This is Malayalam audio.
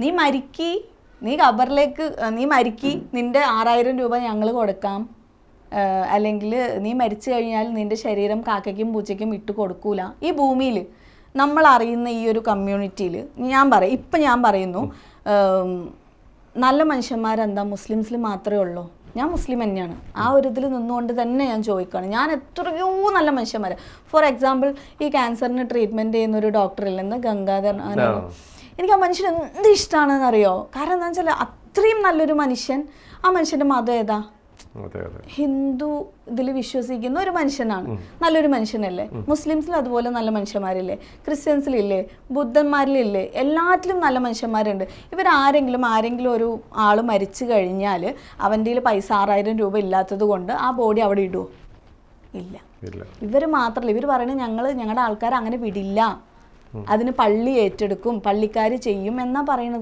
നീ മരിക്കി, നീ ഖബറിലേക്ക് നീ മരിക്കി, നിന്റെ 6000 രൂപ ഞങ്ങൾ കൊടുക്കാം, അല്ലെങ്കിൽ നീ മരിച്ചു കഴിഞ്ഞാൽ നിന്റെ ശരീരം കാക്കയ്ക്കും പൂച്ചയ്ക്കും ഇട്ട് കൊടുക്കൂല. ഈ ഭൂമിയിൽ നമ്മൾ അറിയുന്ന ഈ ഒരു കമ്മ്യൂണിറ്റിയിൽ ഞാൻ പറയുന്നു, നല്ല മനുഷ്യന്മാരെന്താ മുസ്ലിംസിൽ മാത്രമേ ഉള്ളൂ. ഞാൻ മുസ്ലിം തന്നെയാണ്. ആ ഒരു ഇതിൽ നിന്നുകൊണ്ട് തന്നെ ഞാൻ ചോദിക്കുകയാണ്, ഞാൻ എത്രയോ നല്ല മനുഷ്യന്മാർ. ഫോർ എക്സാമ്പിൾ, ഈ ക്യാൻസറിന് ട്രീറ്റ്മെൻറ്റ് ചെയ്യുന്ന ഒരു ഡോക്ടറിൽ നിന്ന് ഗംഗാധർ, എനിക്ക് ആ മനുഷ്യൻ എന്ത് ഇഷ്ടമാണെന്ന് അറിയോ? കാരണം എന്താ വെച്ചാൽ അത്രയും നല്ലൊരു മനുഷ്യൻ. ആ മനുഷ്യൻ്റെ മതം ഏതാ? ഹിന്ദു ഇതിൽ വിശ്വസിക്കുന്ന ഒരു മനുഷ്യനാണ്. നല്ലൊരു മനുഷ്യനല്ലേ? മുസ്ലിംസിൽ അതുപോലെ നല്ല മനുഷ്യന്മാരില്ലേ? ക്രിസ്ത്യൻസിലില്ലേ? ബുദ്ധന്മാരിലില്ലേ? എല്ലാറ്റിലും നല്ല മനുഷ്യന്മാരുണ്ട്. ആരെങ്കിലും ഒരു ആൾ മരിച്ചു കഴിഞ്ഞാൽ അവൻ്റെ കയ്യിൽ പൈസ 6000 രൂപ ഇല്ലാത്തത് കൊണ്ട് ആ ബോഡി അവിടെ ഇടുമോ? ഇല്ല. ഇവർ മാത്രമല്ല, ഇവർ പറയുന്നത് ഞങ്ങളുടെ ആൾക്കാർ അങ്ങനെ വിടില്ല, അതിന് പള്ളി ഏറ്റെടുക്കും, പള്ളിക്കാർ ചെയ്യും എന്നാ പറയുന്നത്.